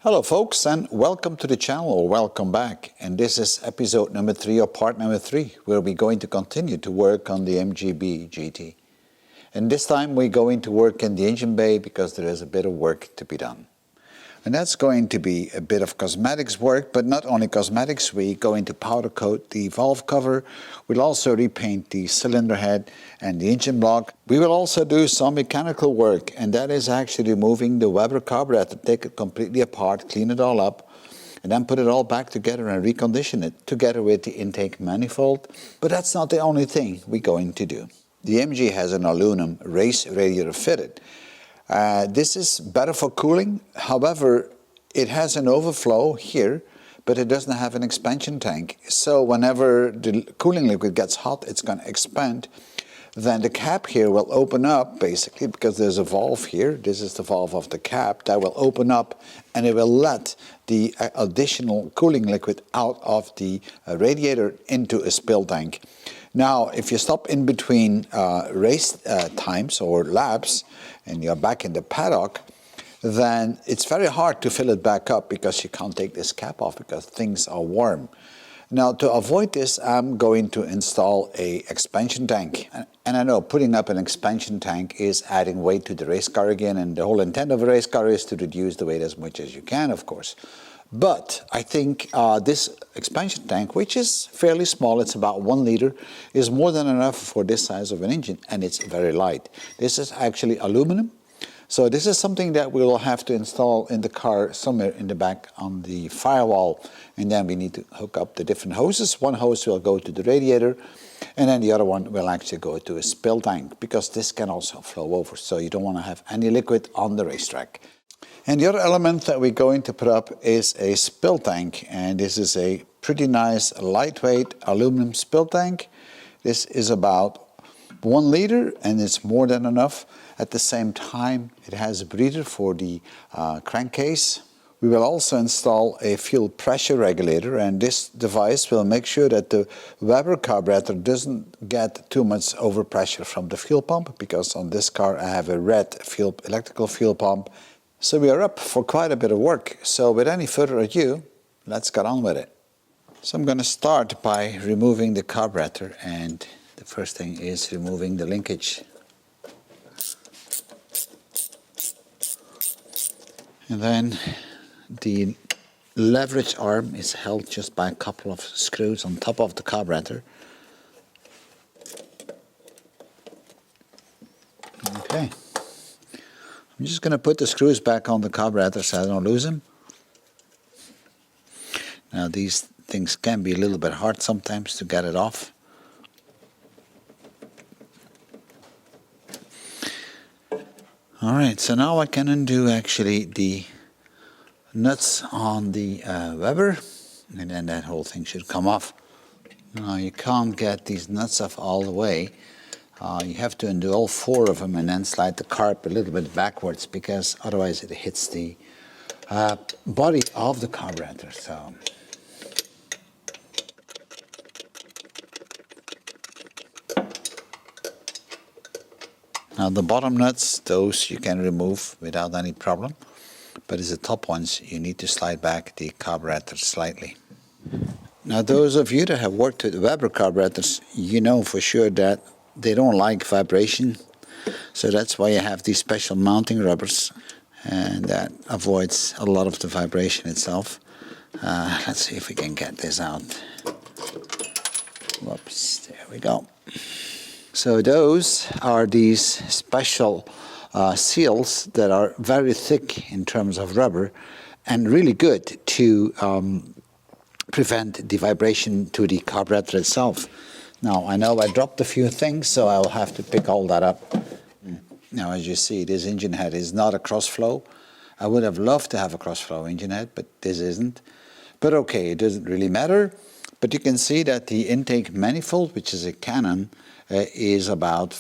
Hello folks, and welcome to the channel, or welcome back. And this is episode number 3 or part number 3, where we're going to continue to work on the MGB GT. And this time we're going to work in the engine bay because there is a bit of work to be done. And that's going to be a bit of cosmetics work, but not only cosmetics. We're going to powder coat the valve cover. We'll also repaint the cylinder head and the engine block. We will also do some mechanical work, and that is actually removing the Weber carburetor, take it completely apart, clean it all up, and then put it all back together and recondition it together with the intake manifold. But that's not the only thing we're going to do. The MG has an aluminum race radiator fitted. This is better for cooling. However, it has an overflow here, but it doesn't have an expansion tank. So whenever the cooling liquid gets hot, it's going to expand. Then the cap here will open up, basically, because there's a valve here. This is the valve of the cap that will open up, and it will let the additional cooling liquid out of the radiator into a spill tank. Now, if you stop in between race times or laps and you're back in the paddock, then it's very hard to fill it back up because you can't take this cap off because things are warm. Now, to avoid this, I'm going to install a expansion tank. And I know putting up an expansion tank is adding weight to the race car again, and the whole intent of a race car is to reduce the weight as much as you can, of course. But I think this expansion tank, which is fairly small, it's about 1 liter, is more than enough for this size of an engine, and it's very light. This is actually aluminum. So this is something that we will have to install in the car somewhere in the back on the firewall, and then we need to hook up the different hoses. One hose will go to the radiator, and then the other one will actually go to a spill tank, because this can also flow over, so you don't want to have any liquid on the racetrack. And the other element that we're going to put up is a spill tank, and this is a pretty nice lightweight aluminum spill tank. This is about 1 liter, and it's more than enough. At the same time, it has a breather for the crankcase. We will also install a fuel pressure regulator, and this device will make sure that the Weber carburetor doesn't get too much overpressure from the fuel pump, because on this car I have a red electrical fuel pump. So we are up for quite a bit of work. So with any further ado, let's get on with it. So I'm going to start by removing the carburetor, and the first thing is removing the linkage. And then the leverage arm is held just by a couple of screws on top of the carburetor. Okay. I'm just going to put the screws back on the carburetor so I don't lose them. Now these things can be a little bit hard sometimes to get it off. Alright, so now I can undo actually the nuts on the Weber, and then that whole thing should come off. Now you can't get these nuts off all the way. You have to undo all 4 of them and then slide the carb a little bit backwards, because otherwise it hits the body of the carburetor. So now the bottom nuts, those you can remove without any problem, but it's the top ones you need to slide back the carburetor slightly. Now those of you that have worked with Weber carburetors, you know for sure that they don't like vibration, so that's why you have these special mounting rubbers, and that avoids a lot of the vibration itself. Let's see if we can get this out. Whoops, there we go. So those are these special seals that are very thick in terms of rubber, and really good to prevent the vibration to the carburetor itself. Now I know I dropped a few things, so I'll have to pick all that up. Now as you see, this engine head is not a crossflow. I would have loved to have a crossflow engine head, but this isn't. But okay, it doesn't really matter. But you can see that the intake manifold, which is a Canon, is about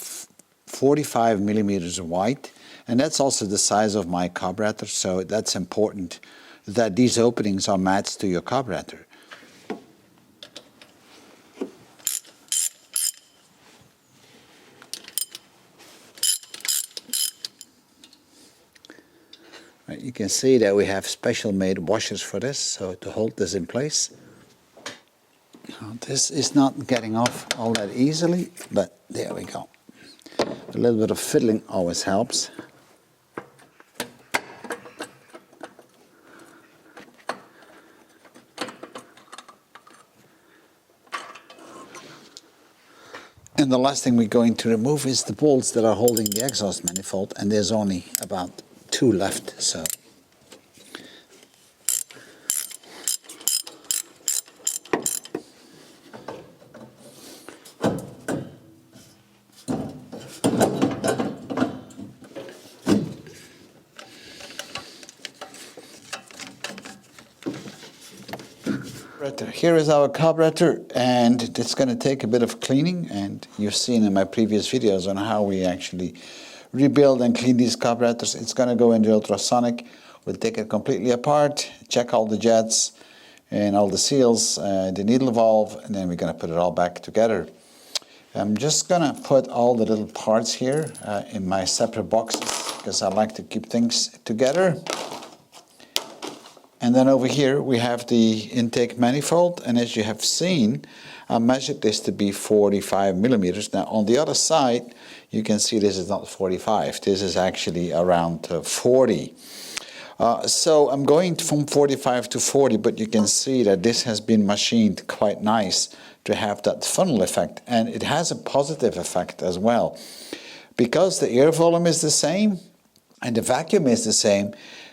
45 millimeters wide, and that's also the size of my carburetor, so that's important that these openings are matched to your carburetor. Right, you can see that we have special made washers for this, so to hold this in place. Now, this is not getting off all that easily, but there we go. A little bit of fiddling always helps. And the last thing we're going to remove is the bolts that are holding the exhaust manifold, and there's only about 2 left. So here is our carburetor, and it's going to take a bit of cleaning, and you've seen in my previous videos on how we actually rebuild and clean these carburetors. It's going to go into ultrasonic. We'll take it completely apart, check all the jets and all the seals, the needle valve, and then we're going to put it all back together. I'm just going to put all the little parts here in my separate boxes because I like to keep things together. And then over here we have the intake manifold, and as you have seen, I measured this to be 45 millimeters. Now on the other side you can see this is not 45, this is actually around 40. So I'm going from 45 to 40, but you can see that this has been machined quite nice to have that funnel effect, and it has a positive effect as well. Because the air volume is the same and the vacuum is the same,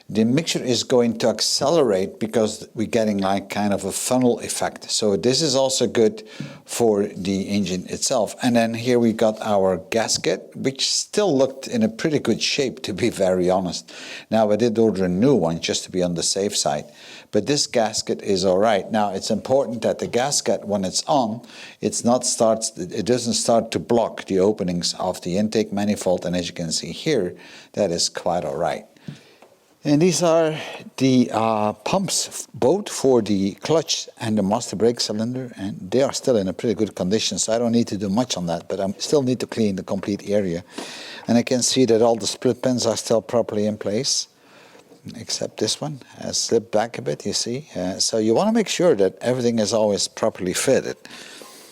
the mixture is going to accelerate because we're getting like kind of a funnel effect. So this is also good for the engine itself. And then here we got our gasket, which still looked in a pretty good shape, to be very honest. Now I did order a new one just to be on the safe side, but this gasket is all right. Now it's important that the gasket, when it's on, it doesn't start to block the openings of the intake manifold, and as you can see here, that is quite all right. And these are the pumps, both for the clutch and the master brake cylinder, and they are still in a pretty good condition, so I don't need to do much on that, but I still need to clean the complete area. And I can see that all the split pins are still properly in place, except this one has slipped back a bit, you see. So you want to make sure that everything is always properly fitted,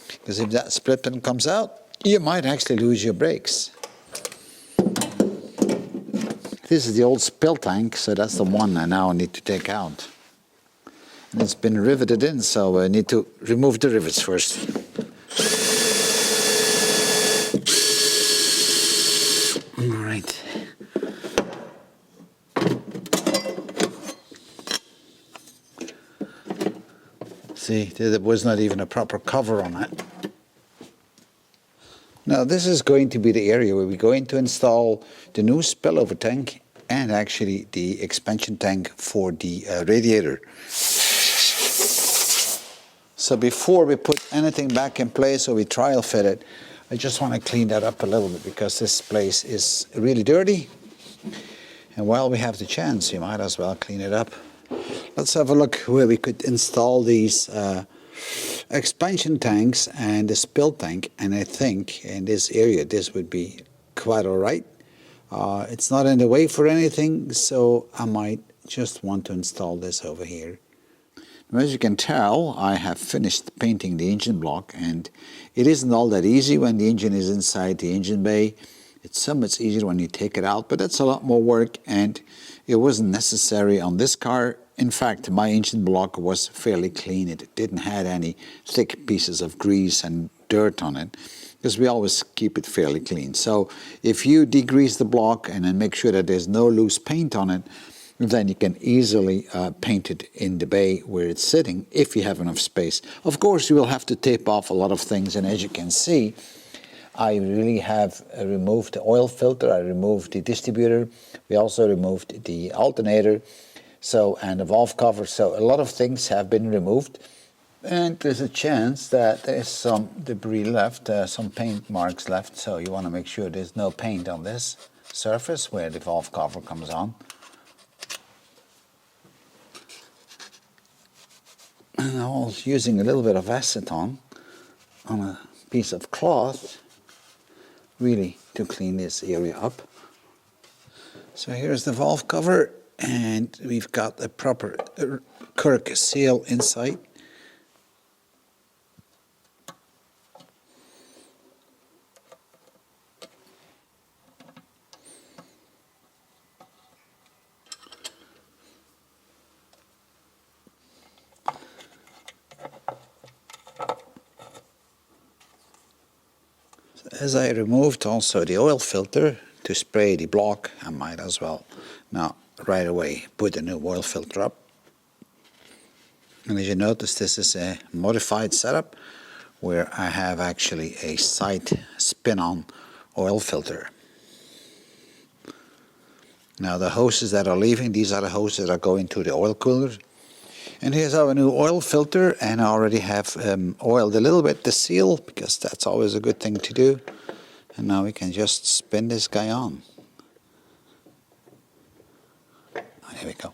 because if that split pin comes out, you might actually lose your brakes. This is the old spill tank, so that's the one I now need to take out. And it's been riveted in, so I need to remove the rivets first. All right. See, there was not even a proper cover on it. Now this is going to be the area where we're going to install the new spillover tank and actually the expansion tank for the radiator. So before we put anything back in place or we trial fit it, I just want to clean that up a little bit because this place is really dirty. And while we have the chance, you might as well clean it up. Let's have a look where we could install these expansion tanks and the spill tank, and I think in this area this would be quite all right. It's not in the way for anything, so I might just want to install this over here. Now, as you can tell, I have finished painting the engine block, and it isn't all that easy when the engine is inside the engine bay. It's so much easier when you take it out, but that's a lot more work, and it wasn't necessary on this car. In fact, my engine block was fairly clean. It didn't have any thick pieces of grease and dirt on it, because we always keep it fairly clean. So if you degrease the block and then make sure that there's no loose paint on it, then you can easily paint it in the bay where it's sitting, if you have enough space. Of course, you will have to tape off a lot of things, and as you can see, I really have removed the oil filter, I removed the distributor, we also removed the alternator, and the valve cover, so a lot of things have been removed, and there's a chance that there's some debris left, some paint marks left, so you want to make sure there's no paint on this surface where the valve cover comes on. And I was using a little bit of acetone on a piece of cloth, really to clean this area up. So here's the valve cover. and we've got a proper cork seal inside. As I removed also the oil filter to spray the block, I might as well now right away put a new oil filter up. And as you notice, this is a modified setup where I have actually a side spin-on oil filter. Now the hoses that are leaving, these are the hoses that are going to the oil cooler. And here's our new oil filter, and I already have oiled a little bit the seal, because that's always a good thing to do. And now we can just spin this guy on. There we go.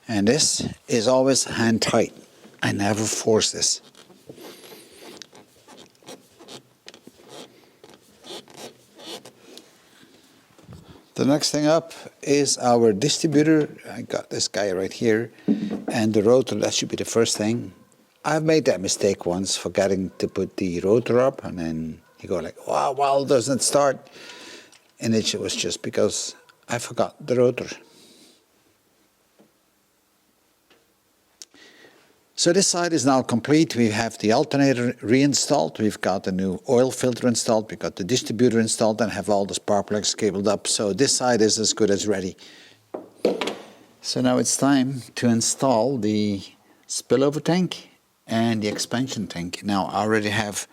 And this is always hand tight. I never force this. The next thing up is our distributor. I got this guy right here, and the rotor, that should be the first thing. I've made that mistake once, forgetting to put the rotor up, and then you go like, wow, well, it doesn't start. And it was just because I forgot the rotor. So this side is now complete. We have the alternator reinstalled. We've got the new oil filter installed. We've got the distributor installed and have all the spark plugs cabled up. So this side is as good as ready. So now it's time to install the spillover tank and the expansion tank. Now I already have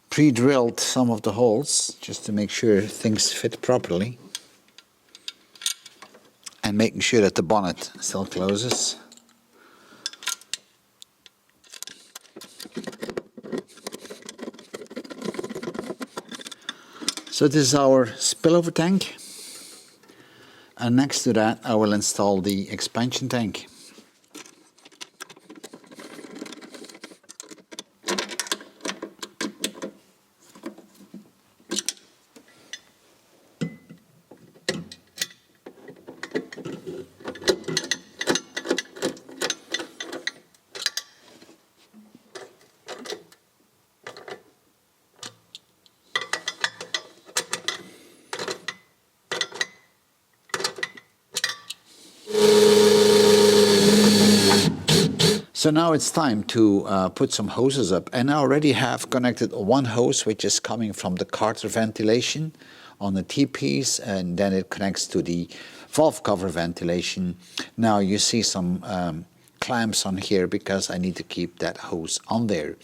pre-drilled some of the holes just to make sure things fit properly. And making sure that the bonnet still closes. So this is our spillover tank, and next to that I will install the expansion tank. So now it's time to put some hoses up, and I already have connected one hose which is coming from the carter ventilation on the T-piece, and then it connects to the valve cover ventilation. Now you see some clamps on here because I need to keep that hose on there.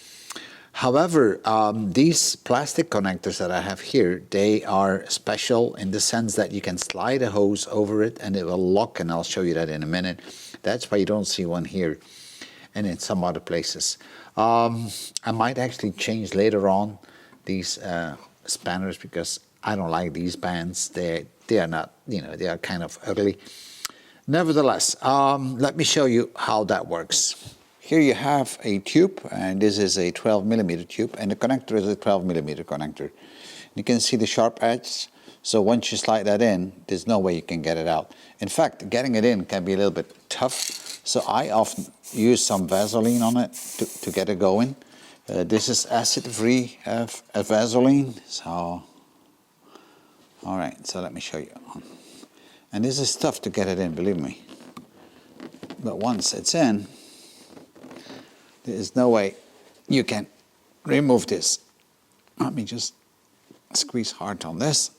However, these plastic connectors that I have here, they are special in the sense that you can slide a hose over it and it will lock, and I'll show you that in a minute. That's why you don't see one here and in some other places. I might actually change later on these spanners because I don't like these bands. They are not, they are kind of ugly. Nevertheless, let me show you how that works. Here you have a tube, and this is a 12mm tube, and the connector is a 12mm connector. You can see the sharp edge, so once you slide that in, there's no way you can get it out. In fact, getting it in can be a little bit tough, so I often use some Vaseline on it to get it going. This is acid-free Vaseline, so alright, so let me show you. And this is tough to get it in, believe me. But once it's in, there is no way you can remove this. Let me just squeeze hard on this.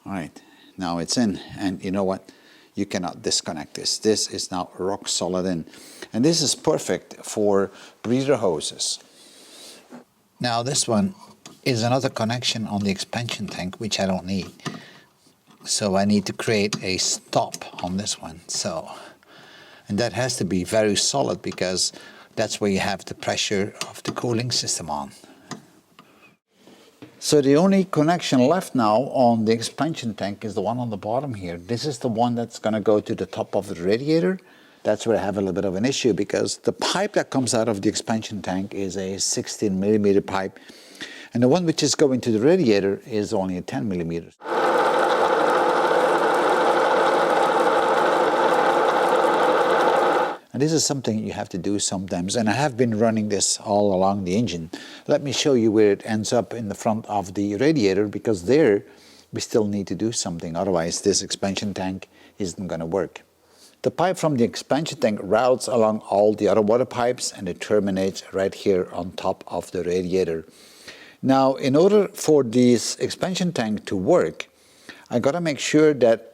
Alright, now it's in, and you know what? You cannot disconnect this. This is now rock solid in. And this is perfect for breather hoses. Now this one is another connection on the expansion tank, which I don't need. So I need to create a stop on this one. And that has to be very solid because that's where you have the pressure of the cooling system on. So the only connection left now on the expansion tank is the one on the bottom here. This is the one that's going to go to the top of the radiator. That's where I have a little bit of an issue because the pipe that comes out of the expansion tank is a 16mm pipe. And the one which is going to the radiator is only a 10 millimeters. And this is something you have to do sometimes, and I have been running this all along the engine. Let me show you where it ends up in the front of the radiator, because there we still need to do something, otherwise this expansion tank isn't going to work. The pipe from the expansion tank routes along all the other water pipes, and it terminates right here on top of the radiator. Now, in order for this expansion tank to work, I got to make sure that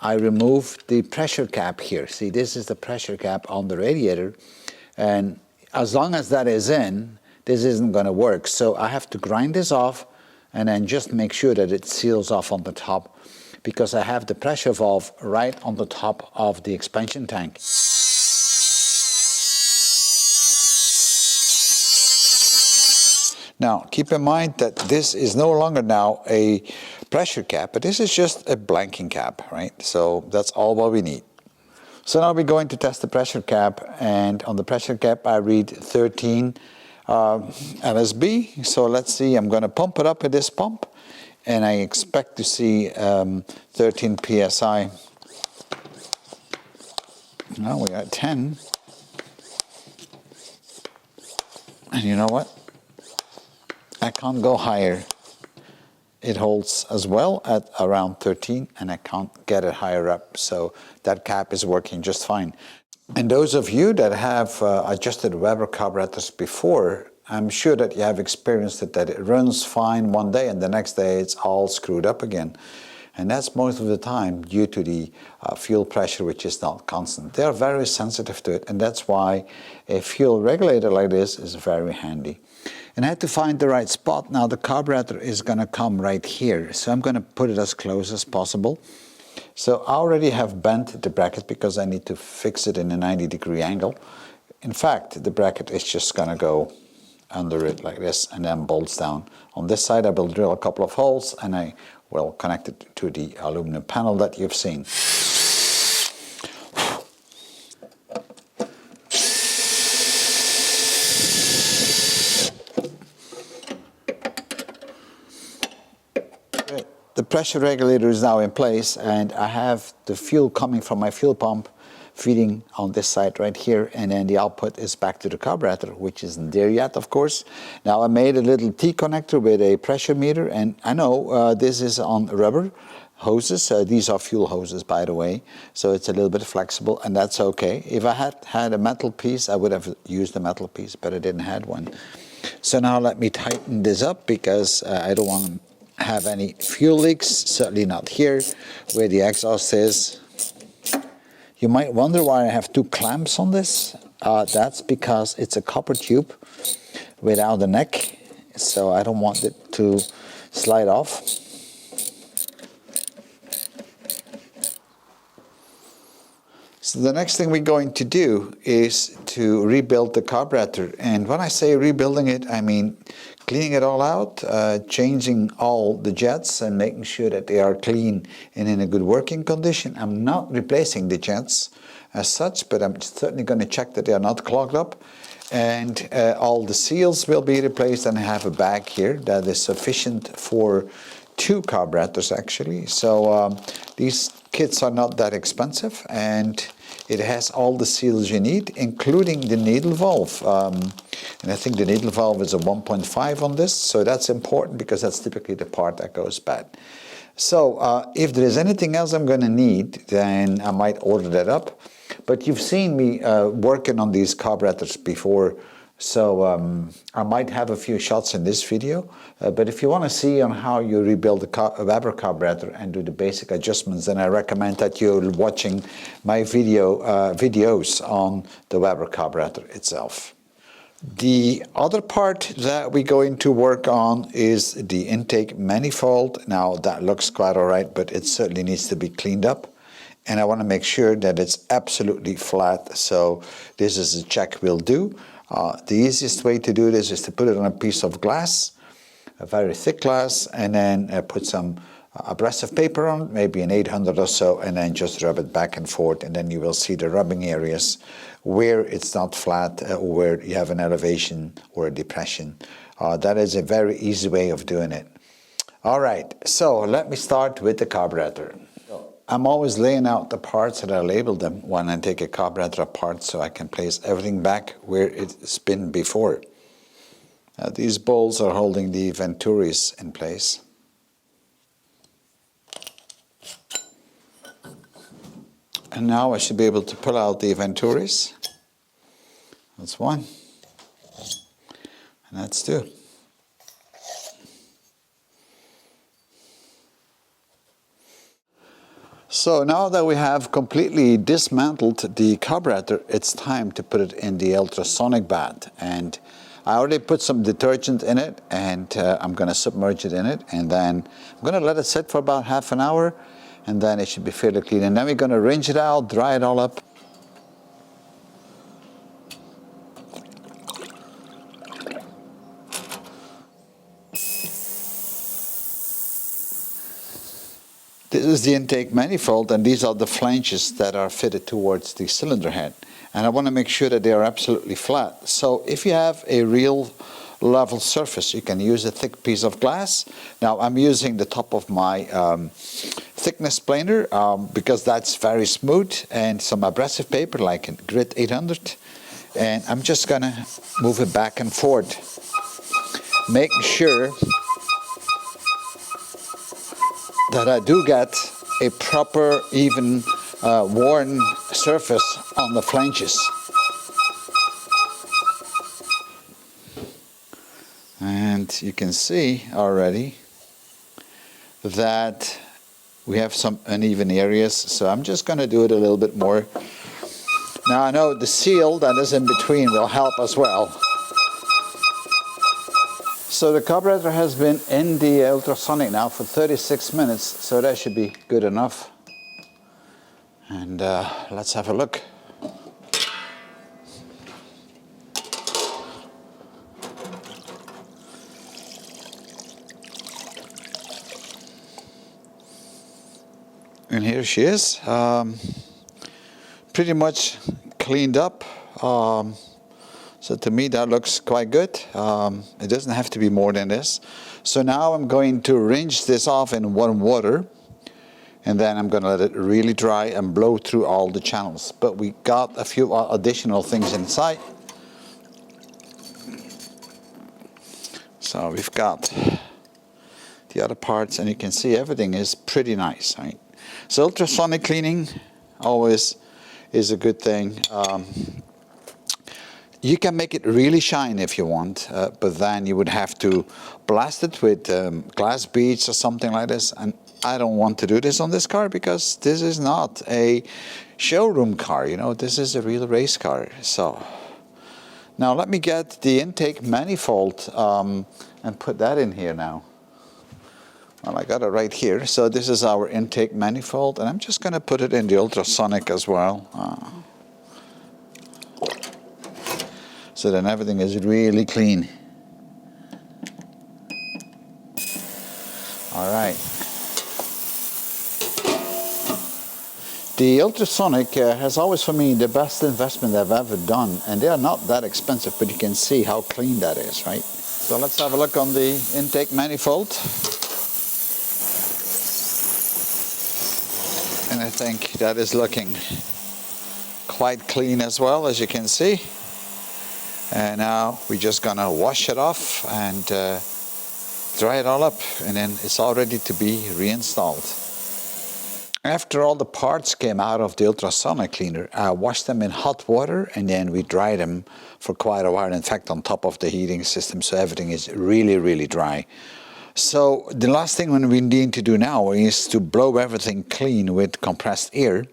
I remove the pressure cap here. See, this is the pressure cap on the radiator, and as long as that is in, this isn't going to work. So I have to grind this off and then just make sure that it seals off on the top, because I have the pressure valve right on the top of the expansion tank. Now, keep in mind that this is no longer now a pressure cap, but this is just a blanking cap, right? So that's all what we need. So now we're going to test the pressure cap, and on the pressure cap I read 13 LSB. So let's see, I'm going to pump it up with this pump, and I expect to see 13 PSI. Now we got 10. And you know what? I can't go higher. It holds as well at around 13, and I can't get it higher up. So that cap is working just fine. And those of you that have adjusted Weber carburetors before, I'm sure that you have experienced it, that it runs fine one day and the next day it's all screwed up again. And that's most of the time due to the fuel pressure, which is not constant. They are very sensitive to it, and that's why a fuel regulator like this is very handy. And I had to find the right spot. Now the carburetor is going to come right here, so I'm going to put it as close as possible. So I already have bent the bracket because I need to fix it in a 90-degree angle. In fact, the bracket is just going to go under it like this and then bolts down. On this side I will drill a couple of holes, and I will connect it to the aluminum panel that you've seen. The pressure regulator is now in place, and I have the fuel coming from my fuel pump feeding on this side right here, and then the output is back to the carburetor, which isn't there yet, of course. Now I made a little T-connector with a pressure meter, and I know this is on rubber hoses. These are fuel hoses, by the way, so it's a little bit flexible, and that's okay. If I had had a metal piece, I would have used a metal piece, but I didn't have one. So now let me tighten this up, because I don't want to have any fuel leaks, certainly not here where the exhaust is. You might wonder why I have two clamps on this. That's because it's a copper tube without a neck, so I don't want it to slide off. So the next thing we're going to do is to rebuild the carburetor, and when I say rebuilding it, I mean cleaning it all out, changing all the jets and making sure that they are clean and in a good working condition. I'm not replacing the jets as such, but I'm certainly going to check that they are not clogged up. And all the seals will be replaced, and I have a bag here that is sufficient for 2 carburetors actually. So these kits are not that expensive, and it has all the seals you need, including the needle valve. And I think the needle valve is a 1.5 on this, so that's important because that's typically the part that goes bad. So if there is anything else I'm going to need, then I might order that up. But you've seen me working on these carburetors before, so I might have a few shots in this video. But if you want to see on how you rebuild a Weber carburetor and do the basic adjustments, then I recommend that you're watching my videos on the Weber carburetor itself. The other part that we're going to work on is the intake manifold. Now that looks quite all right, but it certainly needs to be cleaned up. And I want to make sure that it's absolutely flat. So this is a check we'll do. The easiest way to do this is to put it on a piece of glass, a very thick glass, and then put some abrasive paper on, maybe an 800 or so, and then just rub it back and forth, and then you will see the rubbing areas where it's not flat or where you have an elevation or a depression That is a very easy way of doing it. All right, so let me start with the carburetor. I'm always laying out the parts that I labeled them when I take a carburetor apart so I can place everything back where it's been before. These bolts are holding the venturis in place. And now I should be able to pull out the venturis. That's one. And that's two. So now that we have completely dismantled the carburetor, it's time to put it in the ultrasonic bath. And I already put some detergent in it, and I'm going to submerge it in it, and then I'm going to let it sit for about half an hour, and then it should be fairly clean. And then we're going to rinse it out, dry it all up. This is the intake manifold, and these are the flanges that are fitted towards the cylinder head. And I want to make sure that they are absolutely flat. So if you have a real level surface, you can use a thick piece of glass. Now I'm using the top of my thickness planer because that's very smooth, and some abrasive paper like a Grit 800. And I'm just going to move it back and forth, making sure that I do get a proper, even worn surface on the flanges. And you can see already that we have some uneven areas, so I'm just going to do it a little bit more. Now I know the seal that is in between will help as well. So the carburetor has been in the ultrasonic now for 36 minutes, so that should be good enough. And let's have a look. And here she is, pretty much cleaned up. So to me that looks quite good. It doesn't have to be more than this. So now I'm going to rinse this off in warm water, and then I'm going to let it really dry and blow through all the channels. But we got a few additional things inside. So we've got the other parts, and you can see everything is pretty nice, right? So ultrasonic cleaning always is a good thing. You can make it really shine if you want, but then you would have to blast it with glass beads or something like this. And I don't want to do this on this car because this is not a showroom car, you know, this is a real race car. So now let me get the intake manifold and put that in here now. Well, I got it right here. So this is our intake manifold, and I'm just going to put it in the ultrasonic as well. So then everything is really clean. All right. The ultrasonic has always for me the best investment I've ever done, and they are not that expensive, but you can see how clean that is, right? So let's have a look on the intake manifold. And I think that is looking quite clean as well, as you can see. And now we're just gonna wash it off and dry it all up, and then it's all ready to be reinstalled. After all the parts came out of the ultrasonic cleaner, I washed them in hot water, and then we dried them for quite a while, in fact on top of the heating system, so everything is really, really dry. So the last thing we need to do now is to blow everything clean with compressed air,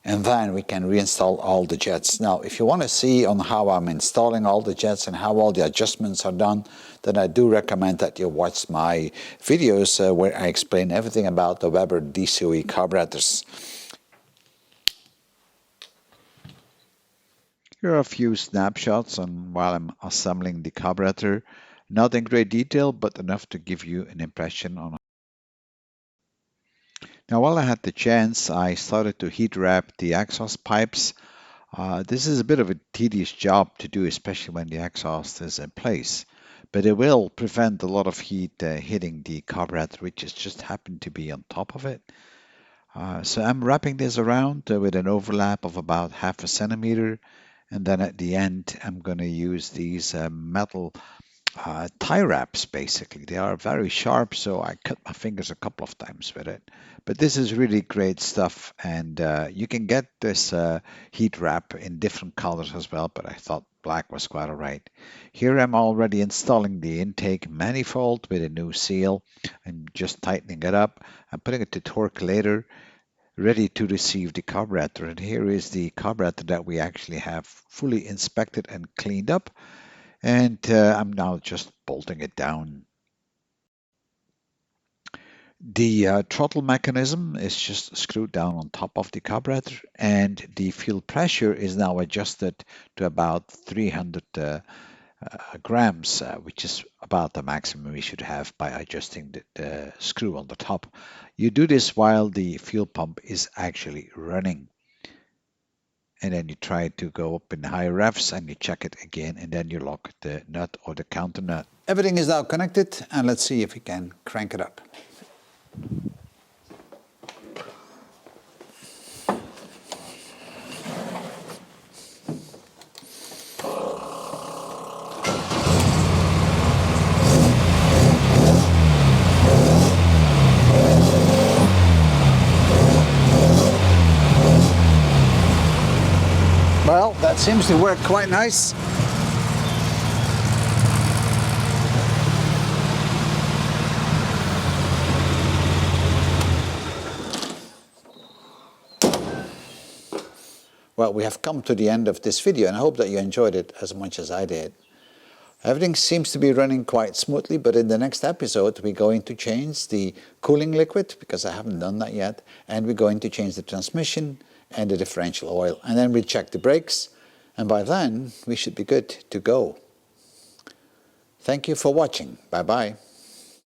and then we can reinstall all the jets. Now, if you want to see on how I'm installing all the jets and how all the adjustments are done, then I do recommend that you watch my videos where I explain everything about the Weber DCOE carburetors. Here are a few snapshots on while I'm assembling the carburetor. Not in great detail, but enough to give you an impression on. Now, while I had the chance, I started to heat wrap the exhaust pipes. This is a bit of a tedious job to do, especially when the exhaust is in place. but it will prevent a lot of heat hitting the carburetor, which is just happened to be on top of it. So I'm wrapping this around with an overlap of about 1/2 centimeter, and then at the end I'm going to use these metal tie wraps. Basically, they are very sharp, so I cut my fingers a couple of times with it. But this is really great stuff, and you can get this heat wrap in different colors as well, but I thought black was quite alright. Here I'm already installing the intake manifold with a new seal. I'm just tightening it up. I'm putting it to torque later, ready to receive the carburetor. And here is the carburetor that we actually have fully inspected and cleaned up. And I'm now just bolting it down. The throttle mechanism is just screwed down on top of the carburetor, and the fuel pressure is now adjusted to about 300 grams, which is about the maximum we should have by adjusting the screw on the top. You do this while the fuel pump is actually running. And then you try to go up in higher revs and you check it again, and then you lock the nut or the counter nut. Everything is now connected, and let's see if we can crank it up. Well, that seems to work quite nice. Well, we have come to the end of this video, and I hope that you enjoyed it as much as I did. Everything seems to be running quite smoothly, but in the next episode we're going to change the cooling liquid, because I haven't done that yet, and we're going to change the transmission and the differential oil, and then we check the brakes, and by then we should be good to go. Thank you for watching. Bye bye.